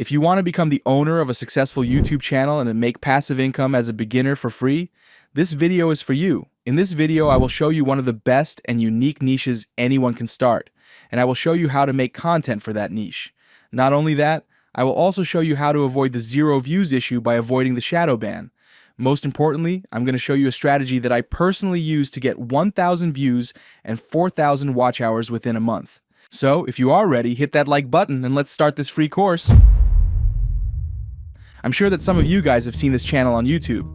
If you want to become the owner of a successful YouTube channel and make passive income as a beginner for free, this video is for you. In this video, I will show you one of the best and unique niches anyone can start, and I will show you how to make content for that niche. Not only that, I will also show you how to avoid the 0 views issue by avoiding the shadow ban. Most importantly, I'm going to show you a strategy that I personally use to get 1,000 views and 4,000 watch hours within a month. So, if you are ready, hit that like button and let's start this free course. I'm sure that some of you guys have seen this channel on YouTube.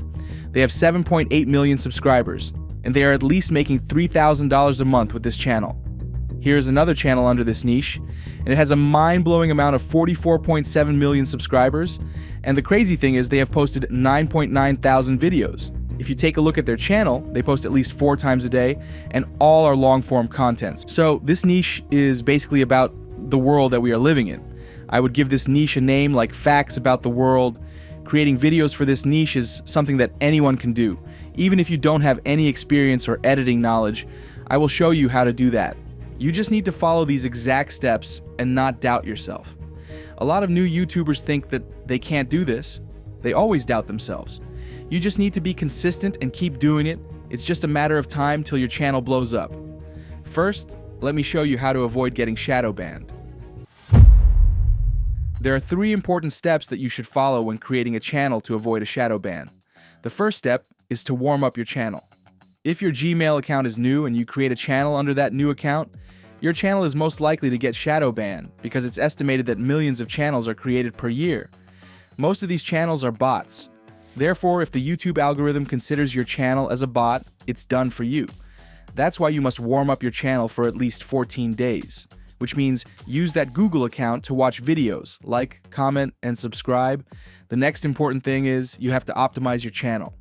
They have 7.8 million subscribers, and they are at least making $3,000 a month with this channel. Here's another channel under this niche, and it has a mind-blowing amount of 44.7 million subscribers, and the crazy thing is they have posted 9.9 thousand videos. If you take a look at their channel, they post at least 4 times a day, and all are long-form contents. So this niche is basically about the world that we are living in. I would give this niche a name like Facts About the World. Creating videos for this niche is something that anyone can do. Even if you don't have any experience or editing knowledge, I will show you how to do that. You just need to follow these exact steps and not doubt yourself. A lot of new YouTubers think that they can't do this. They always doubt themselves. You just need to be consistent and keep doing it. It's just a matter of time till your channel blows up. First, let me show you how to avoid getting shadow banned. There are 3 important steps that you should follow when creating a channel to avoid a shadow ban. The first step is to warm up your channel. If your Gmail account is new and you create a channel under that new account, your channel is most likely to get shadow banned because it's estimated that millions of channels are created per year. Most of these channels are bots. Therefore, if the YouTube algorithm considers your channel as a bot, it's done for you. That's why you must warm up your channel for at least 14 days. Which means use that Google account to watch videos, like, comment, and subscribe. The next important thing is you have to optimize your channel.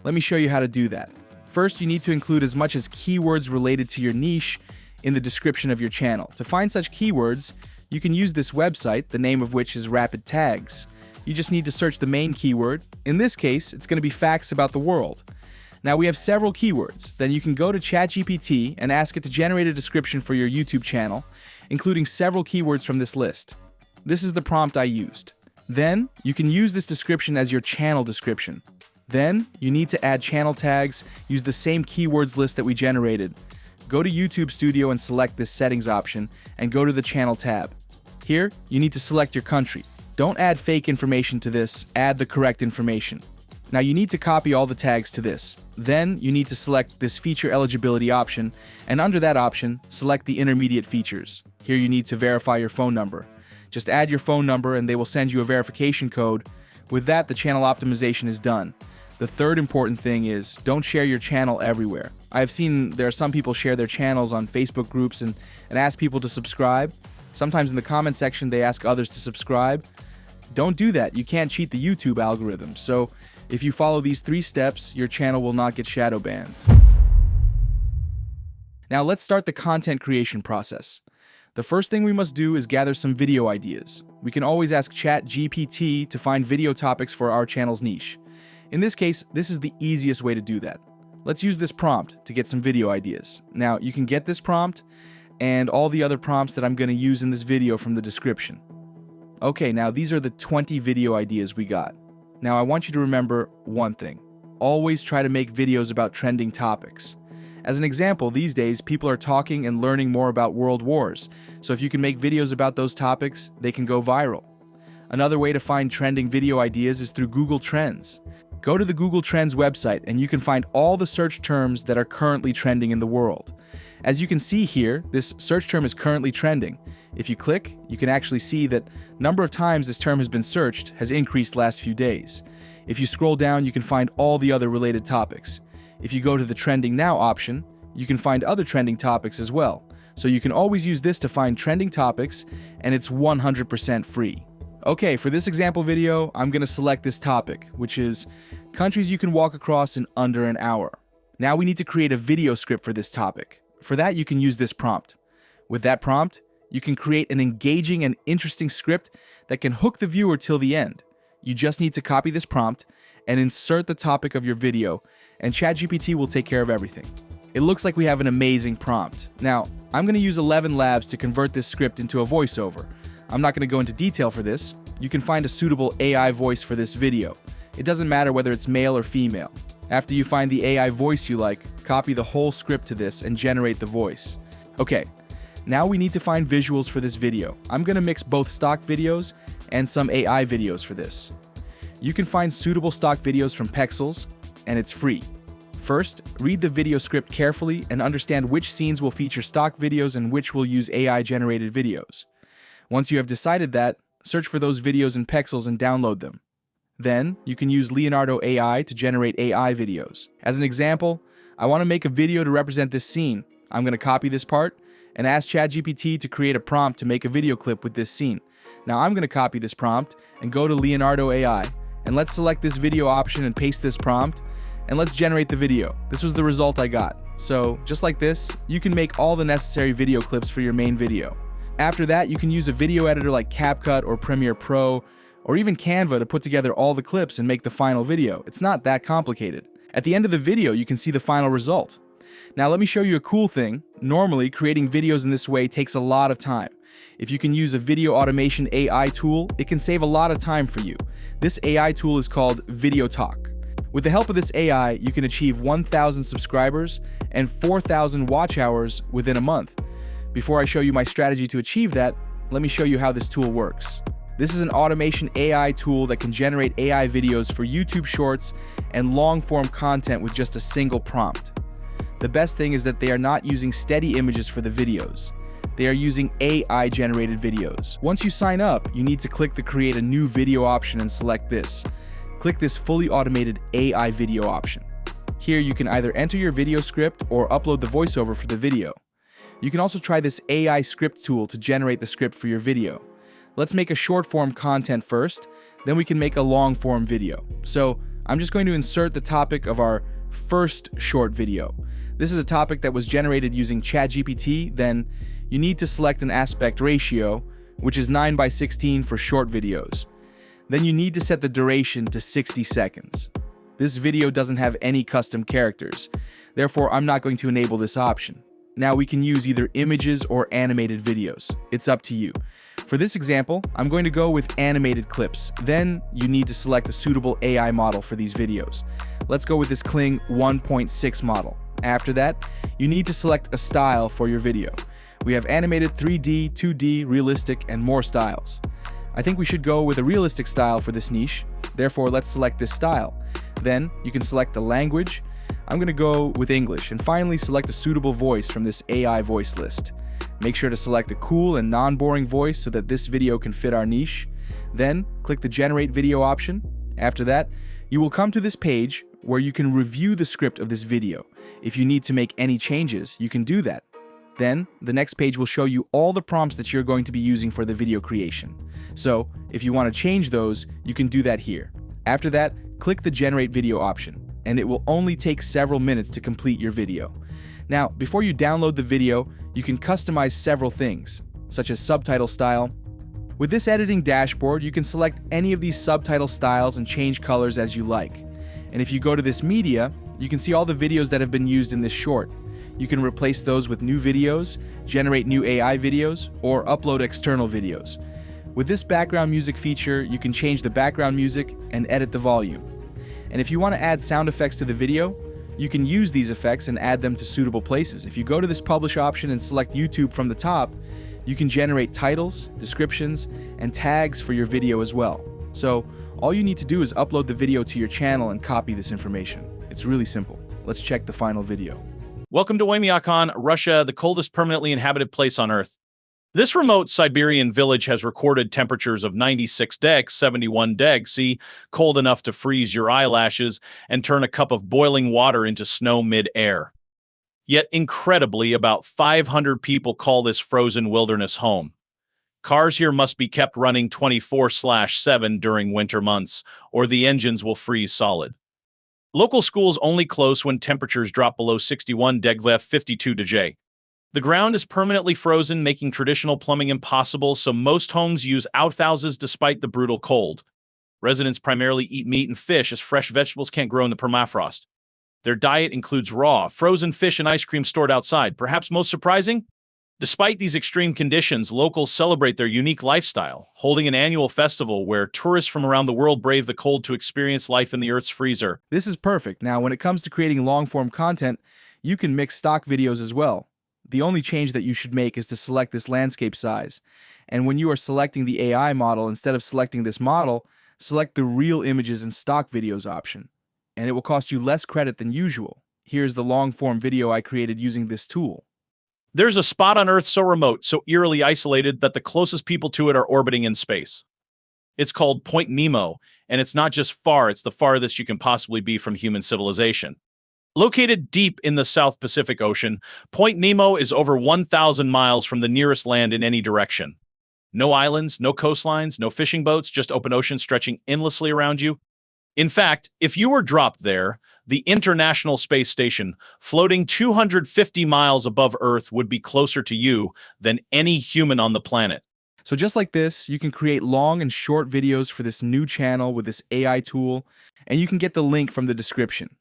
Let me show you how to do that. First, you need to include as much as keywords related to your niche in the description of your channel. To find such keywords, you can use this website, the name of which is Rapid Tags. You just need to search the main keyword. In this case, it's going to be facts about the world. Now we have several keywords. Then you can go to ChatGPT and ask it to generate a description for your YouTube channel, including several keywords from this list. This is the prompt I used. Then you can use this description as your channel description. Then you need to add channel tags, use the same keywords list that we generated. Go to YouTube Studio and select this settings option and go to the channel tab. Here, you need to select your country. Don't add fake information to this, add the correct information. Now you need to copy all the tags to this. Then you need to select this feature eligibility option, and under that option, select the intermediate features. Here you need to verify your phone number. Just add your phone number and they will send you a verification code. With that, the channel optimization is done. The third important thing is don't share your channel everywhere. I've seen there are some people share their channels on Facebook groups and ask people to subscribe. Sometimes in the comment section they ask others to subscribe. Don't do that. You can't cheat the YouTube algorithm. So if you follow these 3 steps, your channel will not get shadow banned. Now let's start the content creation process. The first thing we must do is gather some video ideas. We can always ask ChatGPT to find video topics for our channel's niche. In this case, this is the easiest way to do that. Let's use this prompt to get some video ideas. Now, you can get this prompt and all the other prompts that I'm going to use in this video from the description. Okay, now these are the 20 video ideas we got. Now I want you to remember one thing. Always try to make videos about trending topics. As an example, these days people are talking and learning more about world wars, so if you can make videos about those topics, they can go viral. Another way to find trending video ideas is through Google Trends. Go to the Google Trends website and you can find all the search terms that are currently trending in the world. As you can see here, this search term is currently trending. If you click, you can actually see that number of times this term has been searched has increased last few days. If you scroll down, you can find all the other related topics. If you go to the Trending Now option, you can find other trending topics as well. So you can always use this to find trending topics, and it's 100% free. Okay, for this example video, I'm going to select this topic, which is countries you can walk across in under an hour. Now we need to create a video script for this topic. For that, you can use this prompt. With that prompt, you can create an engaging and interesting script that can hook the viewer till the end. You just need to copy this prompt and insert the topic of your video, and ChatGPT will take care of everything. It looks like we have an amazing prompt. Now, I'm going to use 11 Labs to convert this script into a voiceover. I'm not going to go into detail for this. you can find a suitable AI voice for this video. It doesn't matter whether it's male or female. After you find the AI voice you like, copy the whole script to this and generate the voice. Okay, now we need to find visuals for this video. I'm going to mix both stock videos and some AI videos for this. You can find suitable stock videos from Pexels, and it's free. First, read the video script carefully and understand which scenes will feature stock videos and which will use AI-generated videos. Once you have decided that, search for those videos in Pexels and download them. Then, you can use Leonardo AI to generate AI videos. As an example, I want to make a video to represent this scene. I'm going to copy this part and ask ChatGPT to create a prompt to make a video clip with this scene. Now I'm going to copy this prompt and go to Leonardo AI, and let's select this video option and paste this prompt, and let's generate the video. This was the result I got. So, just like this, you can make all the necessary video clips for your main video. After that, you can use a video editor like CapCut or Premiere Pro, or even Canva to put together all the clips and make the final video. It's not that complicated. At the end of the video, you can see the final result. Now let me show you a cool thing. Normally, creating videos in this way takes a lot of time. If you can use a video automation AI tool, it can save a lot of time for you. This AI tool is called Video Talk. With the help of this AI, you can achieve 1,000 subscribers and 4,000 watch hours within a month. Before I show you my strategy to achieve that, let me show you how this tool works. This is an automation AI tool that can generate AI videos for YouTube Shorts and long-form content with just a single prompt. The best thing is that they are not using steady images for the videos. They are using AI-generated videos. Once you sign up, you need to click the Create a New Video option and select this. Click this fully automated AI video option. Here you can either enter your video script or upload the voiceover for the video. You can also try this AI script tool to generate the script for your video. Let's make a short-form content first, then we can make a long-form video. So I'm just going to insert the topic of our first short video. This is a topic that was generated using ChatGPT. Then you need to select an aspect ratio, which is 9:16 for short videos. Then you need to set the duration to 60 seconds. This video doesn't have any custom characters, therefore I'm not going to enable this option. Now we can use either images or animated videos. It's up to you. For this example, I'm going to go with animated clips. Then you need to select a suitable AI model for these videos. Let's go with this Kling 1.6 model. After that, you need to select a style for your video. We have animated 3D, 2D, realistic, and more styles. I think we should go with a realistic style for this niche. Therefore, let's select this style. Then you can select a language. I'm going to go with English, and finally select a suitable voice from this AI voice list. Make sure to select a cool and non-boring voice so that this video can fit our niche. Then click the Generate Video option. After that, you will come to this page where you can review the script of this video. If you need to make any changes, you can do that. Then, the next page will show you all the prompts that you're going to be using for the video creation. So, if you want to change those, you can do that here. After that, click the Generate Video option, and it will only take several minutes to complete your video. Now, before you download the video, you can customize several things, such as subtitle style. With this editing dashboard, you can select any of these subtitle styles and change colors as you like. And if you go to this media, you can see all the videos that have been used in this short. You can replace those with new videos, generate new AI videos, or upload external videos. With this background music feature, you can change the background music and edit the volume. And if you want to add sound effects to the video, you can use these effects and add them to suitable places. If you go to this Publish option and select YouTube from the top, you can generate titles, descriptions, and tags for your video as well. So, all you need to do is upload the video to your channel and copy this information. It's really simple. Let's check the final video. Welcome to Oymyakon, Russia, the coldest permanently inhabited place on Earth. This remote Siberian village has recorded temperatures of 96 deg, 71 deg C, cold enough to freeze your eyelashes and turn a cup of boiling water into snow mid-air. Yet incredibly, about 500 people call this frozen wilderness home. Cars here must be kept running 24/7 during winter months, or the engines will freeze solid. Local schools only close when temperatures drop below 61 deg, 52 deg. The ground is permanently frozen, making traditional plumbing impossible, so most homes use outhouses despite the brutal cold. Residents primarily eat meat and fish, as fresh vegetables can't grow in the permafrost. Their diet includes raw, frozen fish and ice cream stored outside. Perhaps most surprising? Despite these extreme conditions, locals celebrate their unique lifestyle, holding an annual festival where tourists from around the world brave the cold to experience life in the Earth's freezer. This is perfect. Now, when it comes to creating long-form content, you can mix stock videos as well. The only change that you should make is to select this landscape size. And when you are selecting the AI model, instead of selecting this model, select the real images and stock videos option. And it will cost you less credit than usual. Here's the long-form video I created using this tool. There's a spot on Earth so remote, so eerily isolated that the closest people to it are orbiting in space. It's called Point Nemo, and it's not just far, it's the farthest you can possibly be from human civilization. Located deep in the South Pacific Ocean, Point Nemo is over 1,000 miles from the nearest land in any direction. No islands, no coastlines, no fishing boats, just open ocean stretching endlessly around you. In fact, if you were dropped there, the International Space Station, floating 250 miles above Earth, would be closer to you than any human on the planet. So just like this, you can create long and short videos for this new channel with this AI tool, and you can get the link from the description.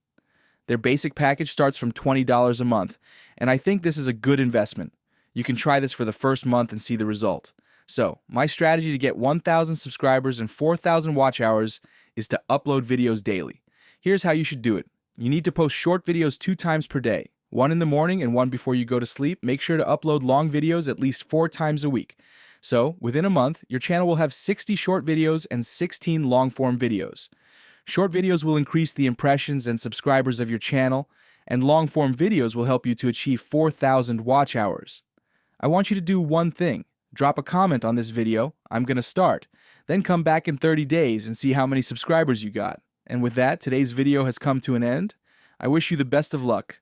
Their basic package starts from $20 a month, and I think this is a good investment. You can try this for the first month and see the result. So, my strategy to get 1,000 subscribers and 4,000 watch hours is to upload videos daily. Here's how you should do it. You need to post short videos 2 times per day, one in the morning and one before you go to sleep. Make sure to upload long videos at least 4 times a week. So, within a month, your channel will have 60 short videos and 16 long-form videos. Short videos will increase the impressions and subscribers of your channel, and long-form videos will help you to achieve 4,000 watch hours. I want you to do one thing. Drop a comment on this video, I'm gonna start. Then come back in 30 days and see how many subscribers you got. And with that, today's video has come to an end. I wish you the best of luck.